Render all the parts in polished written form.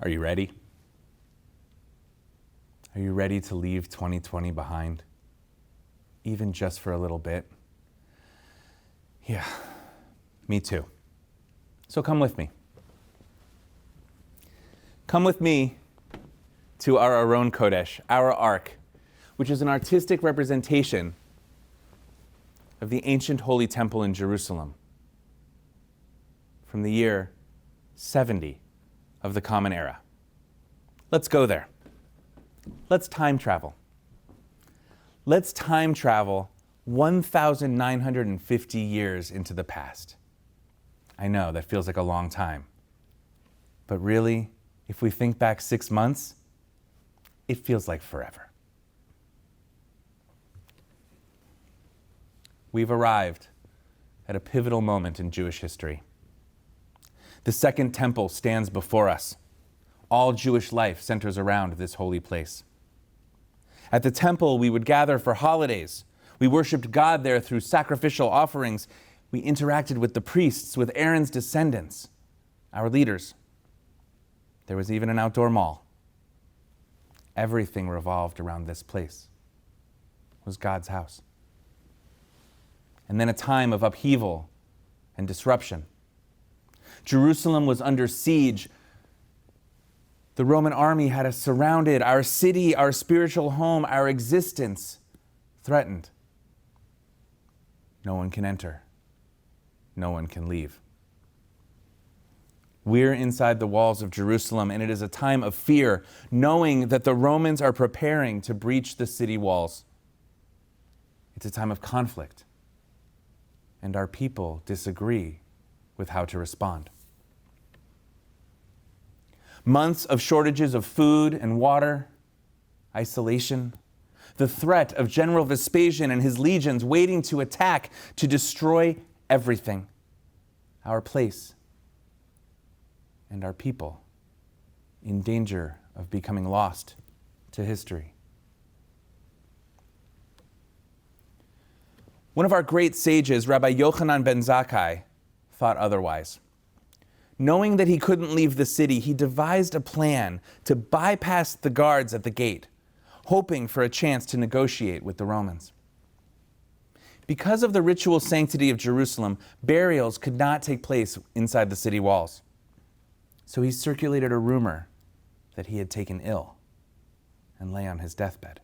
Are you ready? Are you ready to leave 2020 behind? Even just for a little bit? Yeah, me too. So come with me. Come with me to our Aron Kodesh, our Ark, which is an artistic representation of the ancient Holy Temple in Jerusalem from the year 70 of the Common Era. Let's go there. Let's time travel. Let's time travel 1,950 years into the past. I know, that feels like a long time. But really, if we think back 6 months, it feels like forever. We've arrived at a pivotal moment in Jewish history. The Second Temple stands before us. All Jewish life centers around this holy place. At the temple, we would gather for holidays. We worshiped God there through sacrificial offerings. We interacted with the priests, with Aaron's descendants, our leaders. There was even an outdoor mall. Everything revolved around this place. It was God's house. And then a time of upheaval and disruption. Jerusalem was under siege. The Roman army had us surrounded, our city, our spiritual home, our existence threatened. No one can enter. No one can leave. We're inside the walls of Jerusalem, and it is a time of fear, knowing that the Romans are preparing to breach the city walls. It's a time of conflict, and our people disagree with how to respond. Months of shortages of food and water, isolation, the threat of General Vespasian and his legions waiting to attack, to destroy everything, our place and our people, in danger of becoming lost to history. One of our great sages, Rabbi Yochanan ben Zakkai, thought otherwise. Knowing that he couldn't leave the city, he devised a plan to bypass the guards at the gate, hoping for a chance to negotiate with the Romans. Because of the ritual sanctity of Jerusalem, burials could not take place inside the city walls. So he circulated a rumor that he had taken ill and lay on his deathbed.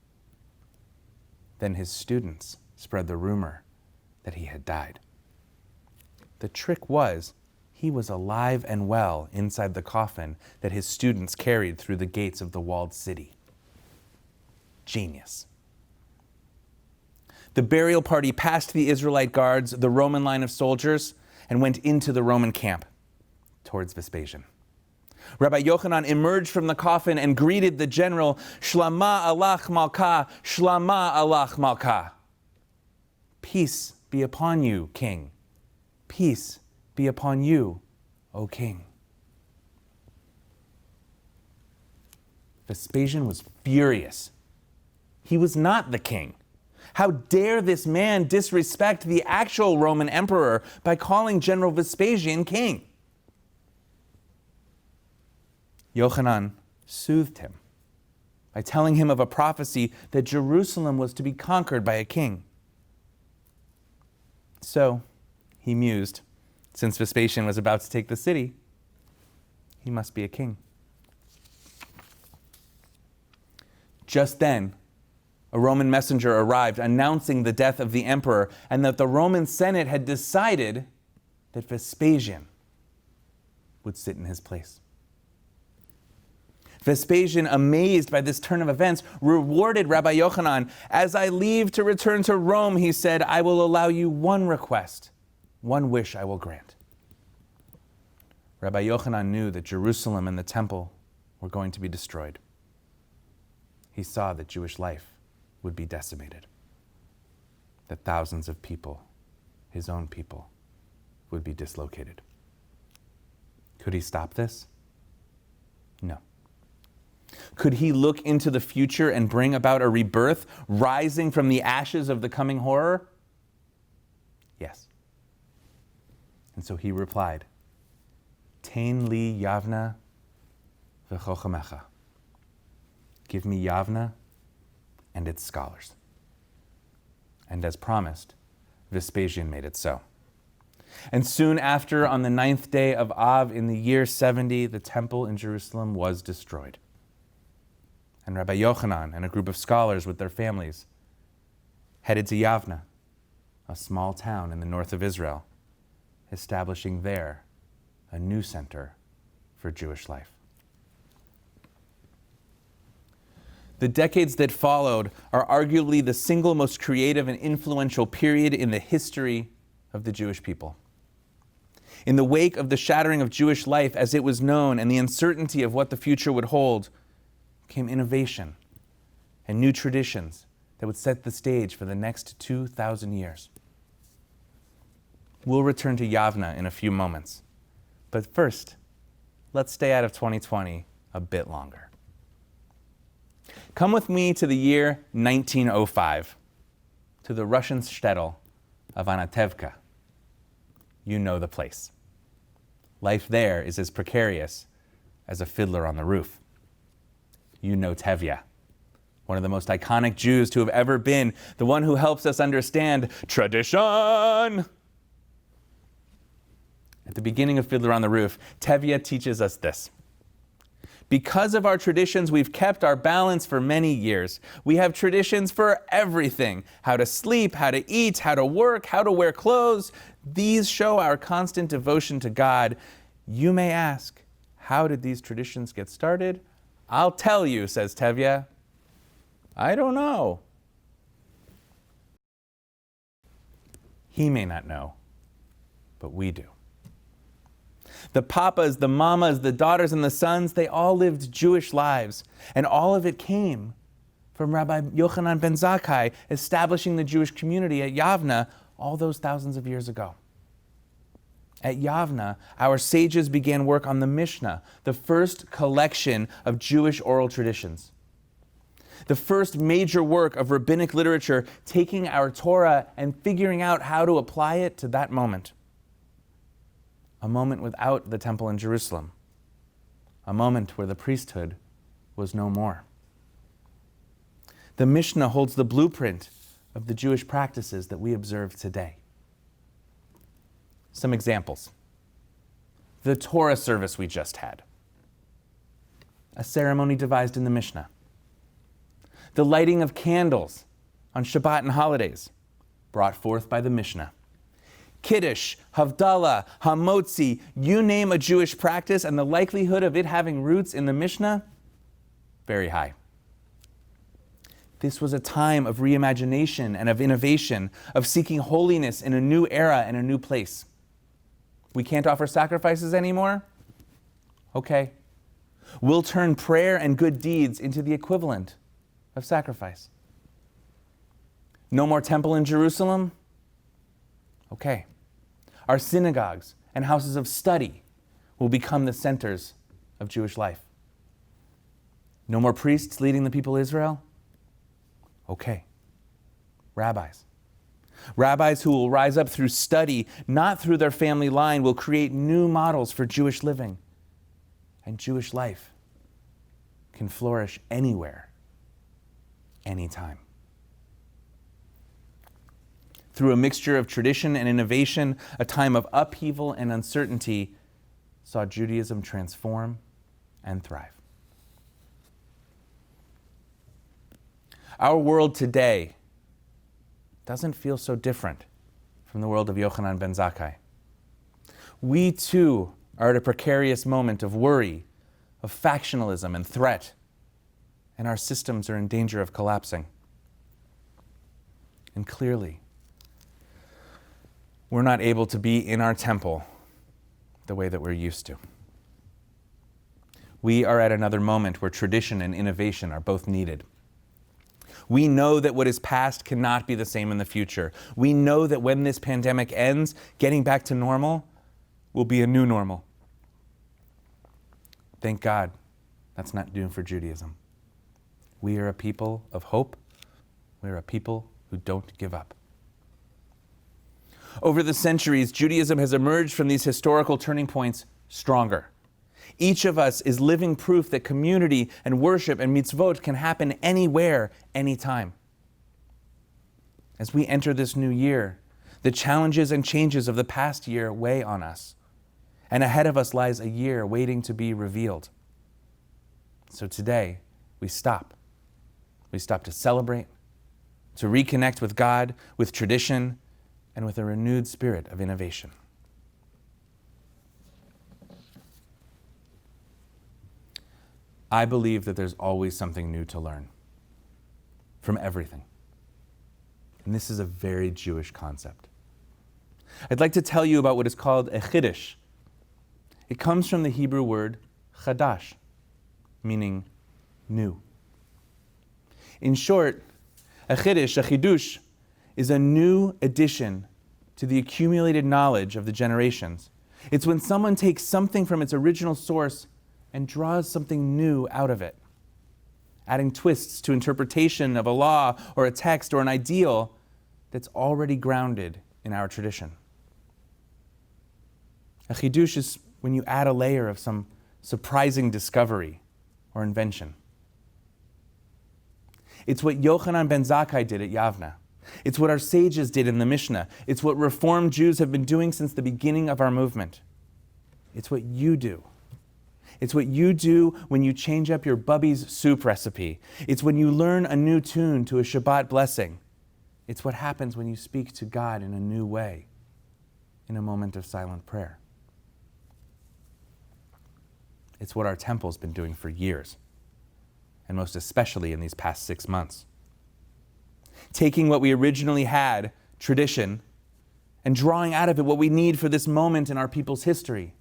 Then his students spread the rumor that he had died. The trick was, he was alive and well inside the coffin that his students carried through the gates of the walled city. Genius. The burial party passed the Israelite guards, the Roman line of soldiers, and went into the Roman camp towards Vespasian. Rabbi Yochanan emerged from the coffin and greeted the general, Shlama alach malka, Shlama alach malka. Peace be upon you, king. Peace be upon you, O king. Vespasian was furious. He was not the king. How dare this man disrespect the actual Roman emperor by calling General Vespasian king? Yochanan soothed him by telling him of a prophecy that Jerusalem was to be conquered by a king. So he mused, since Vespasian was about to take the city, he must be a king. Just then, a Roman messenger arrived announcing the death of the emperor and that the Roman Senate had decided that Vespasian would sit in his place. Vespasian, amazed by this turn of events, rewarded Rabbi Yochanan. As I leave to return to Rome, he said, I will allow you one request. One wish I will grant. Rabbi Yochanan knew that Jerusalem and the temple were going to be destroyed. He saw that Jewish life would be decimated, that thousands of people, his own people, would be dislocated. Could he stop this? No. Could he look into the future and bring about a rebirth, rising from the ashes of the coming horror? Yes. And so he replied, Tain li Yavna v'chochamecha. Give me Yavna and its scholars. And as promised, Vespasian made it so. And soon after, on the 9th day of Av in the year 70, the temple in Jerusalem was destroyed. And Rabbi Yochanan and a group of scholars with their families headed to Yavna, a small town in the north of Israel, establishing there a new center for Jewish life. The decades that followed are arguably the single most creative and influential period in the history of the Jewish people. In the wake of the shattering of Jewish life as it was known and the uncertainty of what the future would hold, came innovation and new traditions that would set the stage for the next 2,000 years. We'll return to Yavna in a few moments. But first, let's stay out of 2020 a bit longer. Come with me to the year 1905, to the Russian shtetl of Anatevka. You know the place. Life there is as precarious as a fiddler on the roof. You know Tevye, one of the most iconic Jews to have ever been, the one who helps us understand tradition. At the beginning of Fiddler on the Roof, Tevye teaches us this. Because of our traditions, we've kept our balance for many years. We have traditions for everything: how to sleep, how to eat, how to work, how to wear clothes. These show our constant devotion to God. You may ask, how did these traditions get started? I'll tell you, says Tevye. I don't know. He may not know, but we do. The papas, the mamas, the daughters, and the sons, they all lived Jewish lives. And all of it came from Rabbi Yochanan ben Zakkai establishing the Jewish community at Yavna all those thousands of years ago. At Yavna, our sages began work on the Mishnah, the first collection of Jewish oral traditions. The first major work of rabbinic literature, taking our Torah and figuring out how to apply it to that moment. A moment without the temple in Jerusalem. A moment where the priesthood was no more. The Mishnah holds the blueprint of the Jewish practices that we observe today. Some examples. The Torah service we just had. A ceremony devised in the Mishnah. The lighting of candles on Shabbat and holidays, brought forth by the Mishnah. Kiddush, Havdalah, Hamotzi, you name a Jewish practice, and the likelihood of it having roots in the Mishnah, very high. This was a time of reimagination and of innovation, of seeking holiness in a new era and a new place. We can't offer sacrifices anymore? Okay. We'll turn prayer and good deeds into the equivalent of sacrifice. No more temple in Jerusalem? Okay. Our synagogues and houses of study will become the centers of Jewish life. No more priests leading the people of Israel? Okay. Rabbis. Rabbis who will rise up through study, not through their family line, will create new models for Jewish living. And Jewish life can flourish anywhere, anytime. Through a mixture of tradition and innovation, a time of upheaval and uncertainty saw Judaism transform and thrive. Our world today doesn't feel so different from the world of Yochanan ben Zakkai. We too are at a precarious moment of worry, of factionalism and threat, and our systems are in danger of collapsing. And clearly, we're not able to be in our temple the way that we're used to. We are at another moment where tradition and innovation are both needed. We know that what is past cannot be the same in the future. We know that when this pandemic ends, getting back to normal will be a new normal. Thank God that's not new for Judaism. We are a people of hope. We are a people who don't give up. Over the centuries, Judaism has emerged from these historical turning points stronger. Each of us is living proof that community and worship and mitzvot can happen anywhere, anytime. As we enter this new year, the challenges and changes of the past year weigh on us. And ahead of us lies a year waiting to be revealed. So today, we stop. We stop to celebrate, to reconnect with God, with tradition, and with a renewed spirit of innovation. I believe that there's always something new to learn from everything. And this is a very Jewish concept. I'd like to tell you about what is called a chiddush. It comes from the Hebrew word chadash, meaning new. In short, a chidush, is a new addition to the accumulated knowledge of the generations. It's when someone takes something from its original source and draws something new out of it, adding twists to interpretation of a law or a text or an ideal that's already grounded in our tradition. A chidush is when you add a layer of some surprising discovery or invention. It's what Yochanan ben Zakkai did at Yavna. It's what our sages did in the Mishnah. It's what Reformed Jews have been doing since the beginning of our movement. It's what you do. It's what you do when you change up your Bubby's soup recipe. It's when you learn a new tune to a Shabbat blessing. It's what happens when you speak to God in a new way, in a moment of silent prayer. It's what our temple's been doing for years, and most especially in these past 6 months. Taking what we originally had, tradition, and drawing out of it what we need for this moment in our people's history,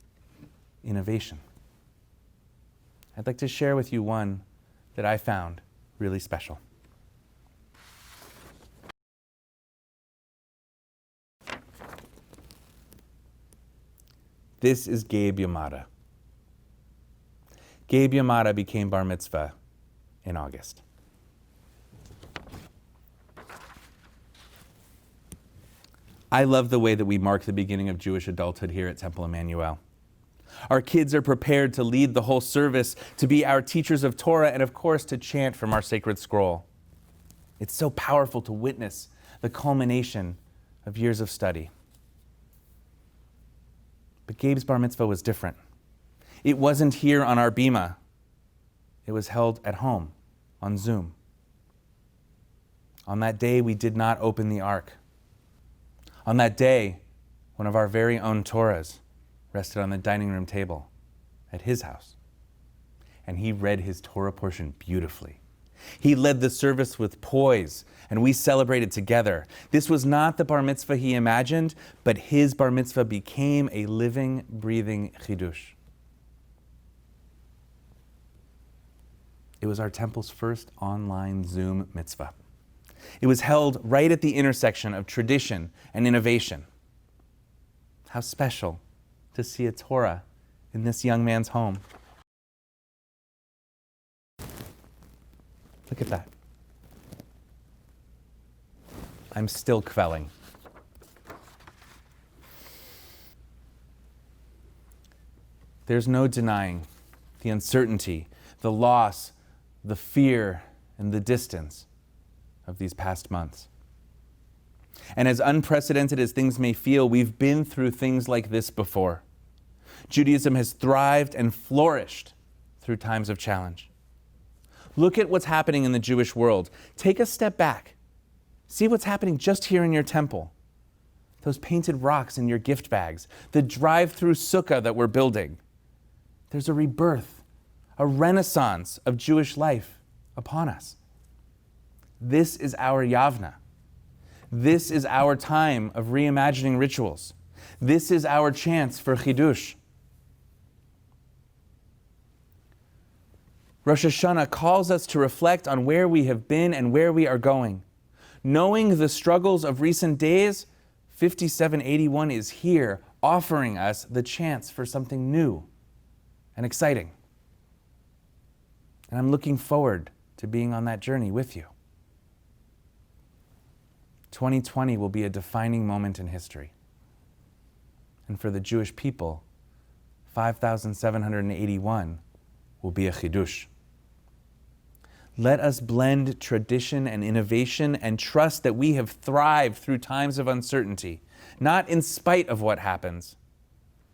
innovation. I'd like to share with you one that I found really special. This is Gabe Yamada. Gabe Yamada became bar mitzvah in August. I love the way that we mark the beginning of Jewish adulthood here at Temple Emanu-El. Our kids are prepared to lead the whole service, to be our teachers of Torah, and of course to chant from our sacred scroll. It's so powerful to witness the culmination of years of study. But Gabe's bar mitzvah was different. It wasn't here on our bima. It was held at home, on Zoom. On that day, we did not open the ark. On that day, one of our very own Torahs rested on the dining room table at his house. And he read his Torah portion beautifully. He led the service with poise, and we celebrated together. This was not the bar mitzvah he imagined, but his bar mitzvah became a living, breathing chidush. It was our temple's first online Zoom mitzvah. It was held right at the intersection of tradition and innovation. How special to see a Torah in this young man's home. Look at that. I'm still quelling. There's no denying the uncertainty, the loss, the fear, and the distance of these past months. And as unprecedented as things may feel, we've been through things like this before. Judaism has thrived and flourished through times of challenge. Look at what's happening in the Jewish world. Take a step back. See what's happening just here in your temple. Those painted rocks in your gift bags, the drive-through sukkah that we're building. There's a rebirth, a renaissance of Jewish life upon us. This is our Yavna. This is our time of reimagining rituals. This is our chance for chidush. Rosh Hashanah calls us to reflect on where we have been and where we are going. Knowing the struggles of recent days, 5781 is here, offering us the chance for something new and exciting. And I'm looking forward to being on that journey with you. 2020 will be a defining moment in history. And for the Jewish people, 5,781 will be a chidush. Let us blend tradition and innovation and trust that we have thrived through times of uncertainty, not in spite of what happens,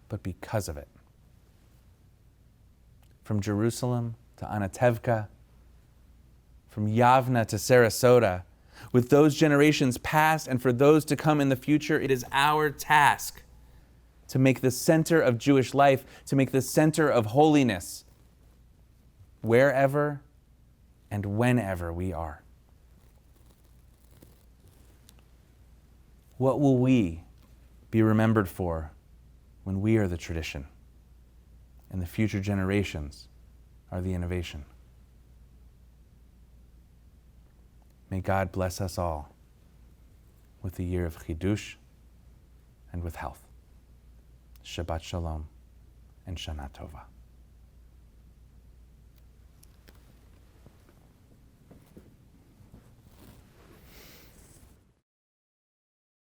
but because of it. From Jerusalem to Anatevka, from Yavna to Sarasota, with those generations past and for those to come in the future, it is our task to make the center of Jewish life, to make the center of holiness, wherever and whenever we are. What will we be remembered for when we are the tradition and the future generations are the innovation? May God bless us all with the year of Chidush and with health. Shabbat Shalom and Shana Tova.